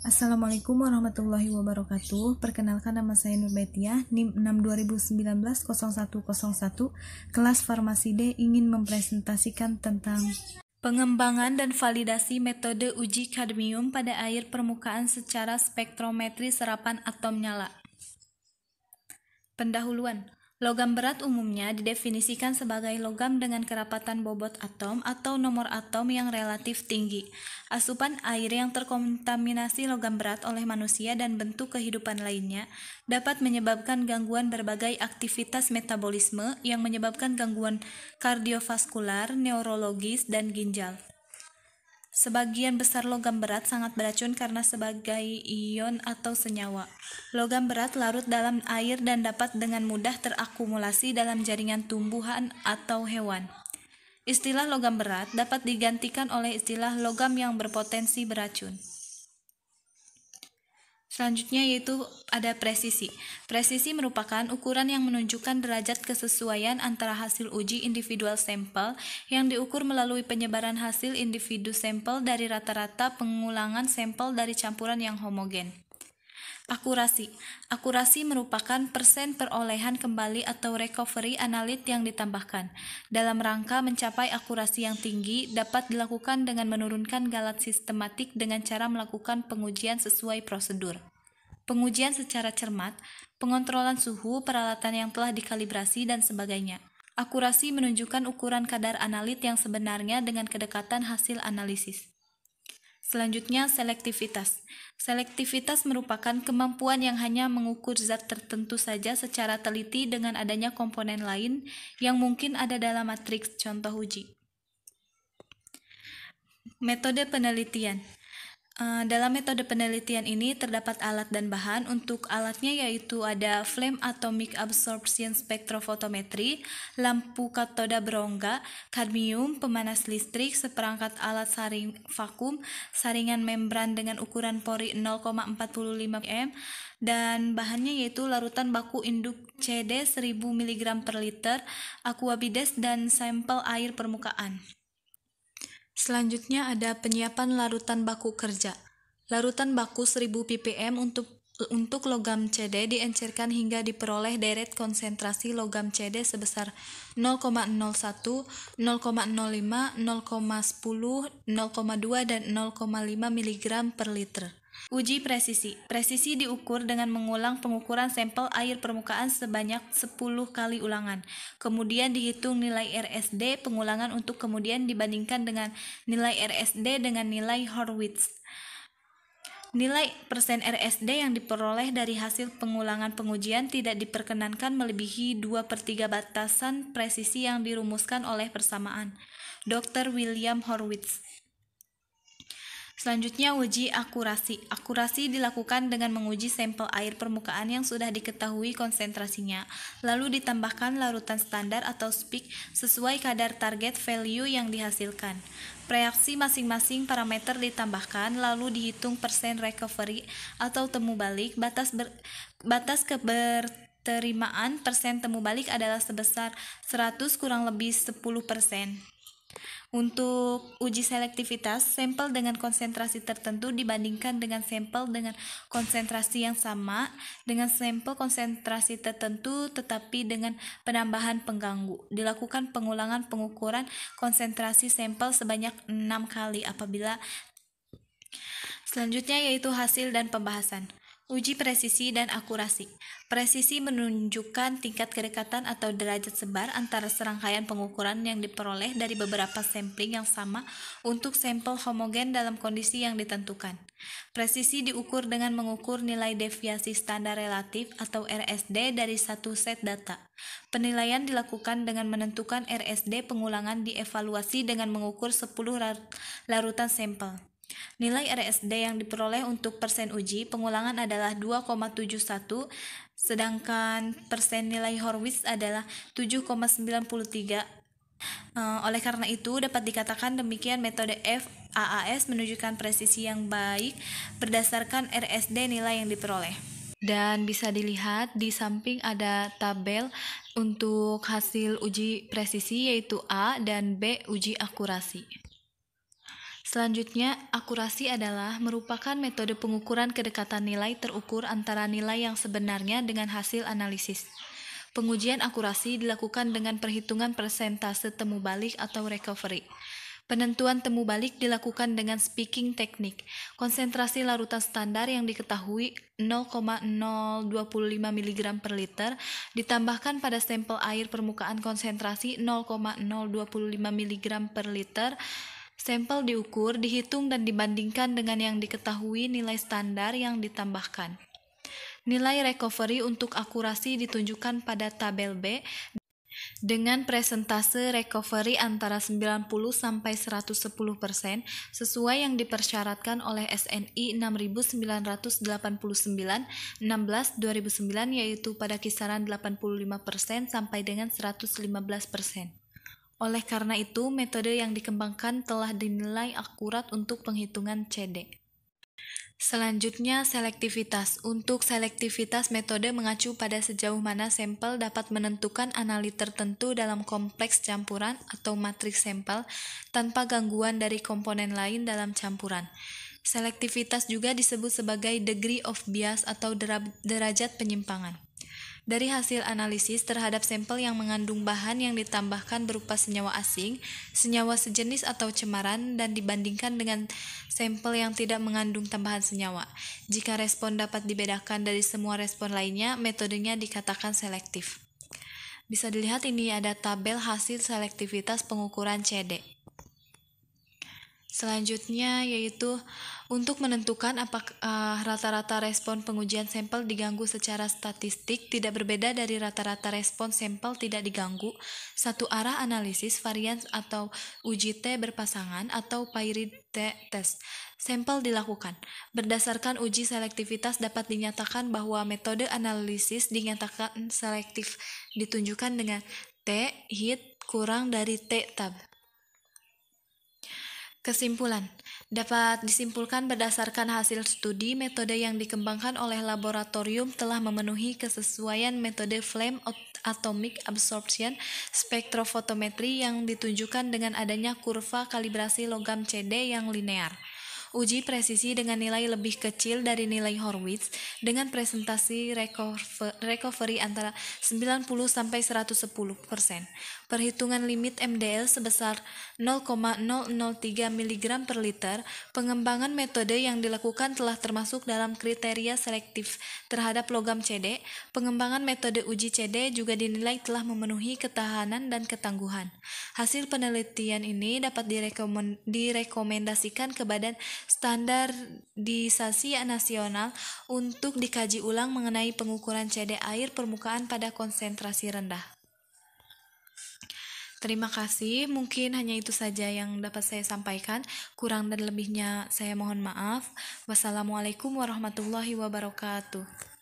Assalamualaikum warahmatullahi wabarakatuh. Perkenalkan, nama saya Nurbaitia, NIM 6 2019 0101, kelas Farmasi D, ingin mempresentasikan tentang pengembangan dan validasi metode uji kadmium pada air permukaan secara spektrometri serapan atom nyala. Pendahuluan. Logam berat umumnya didefinisikan sebagai logam dengan kerapatan bobot atom atau nomor atom yang relatif tinggi. Asupan air yang terkontaminasi logam berat oleh manusia dan bentuk kehidupan lainnya dapat menyebabkan gangguan berbagai aktivitas metabolisme yang menyebabkan gangguan kardiovaskular, neurologis, dan ginjal. Sebagian besar logam berat sangat beracun karena sebagai ion atau senyawa. Logam berat larut dalam air dan dapat dengan mudah terakumulasi dalam jaringan tumbuhan atau hewan. Istilah logam berat dapat digantikan oleh istilah logam yang berpotensi beracun. Selanjutnya yaitu ada presisi. Presisi merupakan ukuran yang menunjukkan derajat kesesuaian antara hasil uji individual sampel yang diukur melalui penyebaran hasil individu sampel dari rata-rata pengulangan sampel dari campuran yang homogen. Akurasi. Akurasi merupakan persen perolehan kembali atau recovery analit yang ditambahkan. Dalam rangka mencapai akurasi yang tinggi, dapat dilakukan dengan menurunkan galat sistematik dengan cara melakukan pengujian sesuai prosedur. Pengujian secara cermat, pengontrolan suhu, peralatan yang telah dikalibrasi, dan sebagainya. Akurasi menunjukkan ukuran kadar analit yang sebenarnya dengan kedekatan hasil analisis. Selanjutnya, selektivitas. Selektivitas merupakan kemampuan yang hanya mengukur zat tertentu saja secara teliti dengan adanya komponen lain yang mungkin ada dalam matriks contoh uji. Metode penelitian. Dalam metode penelitian ini terdapat alat dan bahan. Untuk alatnya yaitu ada flame atomic absorption spectrophotometry, lampu katoda berongga, kadmium, pemanas listrik, seperangkat alat saring vakum, saringan membran dengan ukuran pori 0,45 mm, dan bahannya yaitu larutan baku induk CD 1000 mg per liter, aquabides, dan sampel air permukaan. Selanjutnya ada penyiapan larutan baku kerja. Larutan baku 1000 ppm untuk logam CD diencerkan hingga diperoleh deret konsentrasi logam CD sebesar 0,01, 0,05, 0,10, 0,2, dan 0,5 mg per liter. Uji presisi. Presisi diukur dengan mengulang pengukuran sampel air permukaan sebanyak 10 kali ulangan. Kemudian dihitung nilai RSD pengulangan untuk kemudian dibandingkan dengan nilai RSD dengan nilai Horwitz. Nilai persen RSD yang diperoleh dari hasil pengulangan pengujian tidak diperkenankan melebihi 2/3 batasan presisi yang dirumuskan oleh persamaan. Dr. William Horwitz. Selanjutnya, uji akurasi. Akurasi dilakukan dengan menguji sampel air permukaan yang sudah diketahui konsentrasinya, lalu ditambahkan larutan standar atau SPIC sesuai kadar target value yang dihasilkan. Reaksi masing-masing parameter ditambahkan, lalu dihitung persen recovery atau temu balik. Batas keberterimaan persen temu balik adalah sebesar 100 kurang lebih 10%. Untuk uji selektivitas, sampel dengan konsentrasi tertentu dibandingkan dengan sampel dengan konsentrasi yang sama dengan sampel konsentrasi tertentu tetapi dengan penambahan pengganggu. Dilakukan pengulangan pengukuran konsentrasi sampel sebanyak 6 kali apabila. Selanjutnya yaitu hasil dan pembahasan. Uji presisi dan akurasi. Presisi menunjukkan tingkat kedekatan atau derajat sebar antara serangkaian pengukuran yang diperoleh dari beberapa sampling yang sama untuk sampel homogen dalam kondisi yang ditentukan. Presisi diukur dengan mengukur nilai deviasi standar relatif atau RSD dari satu set data. Penilaian dilakukan dengan menentukan RSD pengulangan dievaluasi dengan mengukur 10 larutan sampel. Nilai RSD yang diperoleh untuk persen uji pengulangan adalah 2,71, sedangkan persen nilai Horwitz adalah 7,93. Oleh karena itu, dapat dikatakan demikian metode FAAS menunjukkan presisi yang baik berdasarkan RSD nilai yang diperoleh. Dan bisa dilihat di samping ada tabel untuk hasil uji presisi yaitu A dan B uji akurasi. Selanjutnya, akurasi adalah merupakan metode pengukuran kedekatan nilai terukur antara nilai yang sebenarnya dengan hasil analisis. Pengujian akurasi dilakukan dengan perhitungan persentase temu balik atau recovery. Penentuan temu balik dilakukan dengan speaking teknik. Konsentrasi larutan standar yang diketahui 0,025 mg per liter ditambahkan pada sampel air permukaan konsentrasi 0,025 mg per liter. Sampel diukur, dihitung, dan dibandingkan dengan yang diketahui nilai standar yang ditambahkan. Nilai recovery untuk akurasi ditunjukkan pada tabel B dengan presentase recovery antara 90–110% sesuai yang dipersyaratkan oleh SNI 6989 16/2009 yaitu pada kisaran 85% sampai dengan 115%. Oleh karena itu, metode yang dikembangkan telah dinilai akurat untuk penghitungan CD. Selanjutnya, selektivitas. Untuk selektivitas, metode mengacu pada sejauh mana sampel dapat menentukan analit tertentu dalam kompleks campuran atau matriks sampel tanpa gangguan dari komponen lain dalam campuran. Selektivitas juga disebut sebagai degree of bias atau derajat penyimpangan. Dari hasil analisis terhadap sampel yang mengandung bahan yang ditambahkan berupa senyawa asing, senyawa sejenis atau cemaran, dan dibandingkan dengan sampel yang tidak mengandung tambahan senyawa. Jika respon dapat dibedakan dari semua respon lainnya, metodenya dikatakan selektif. Bisa dilihat ini ada tabel hasil selektivitas pengukuran CD. Selanjutnya yaitu untuk menentukan apakah rata-rata respon pengujian sampel diganggu secara statistik tidak berbeda dari rata-rata respon sampel tidak diganggu, satu arah analisis varian atau uji T berpasangan atau paired test. Sampel dilakukan. Berdasarkan uji selektivitas dapat dinyatakan bahwa metode analisis dinyatakan selektif ditunjukkan dengan T hit kurang dari T tab. Kesimpulan, dapat disimpulkan berdasarkan hasil studi, metode yang dikembangkan oleh laboratorium telah memenuhi kesesuaian metode flame atomic absorption spektrofotometri yang ditunjukkan dengan adanya kurva kalibrasi logam CD yang linear. Uji presisi dengan nilai lebih kecil dari nilai Horwitz dengan presentasi recovery antara 90–110%. Perhitungan limit MDL sebesar 0,003 mg per liter. Pengembangan metode yang dilakukan telah termasuk dalam kriteria selektif terhadap logam CD. Pengembangan metode uji CD juga dinilai telah memenuhi ketahanan dan ketangguhan. Hasil penelitian ini dapat direkomendasikan ke Badan Standarisasi Nasional untuk dikaji ulang mengenai pengukuran CD air permukaan pada konsentrasi rendah. Terima kasih, mungkin hanya itu saja yang dapat saya sampaikan. Kurang dan lebihnya saya mohon maaf. Wassalamualaikum warahmatullahi wabarakatuh.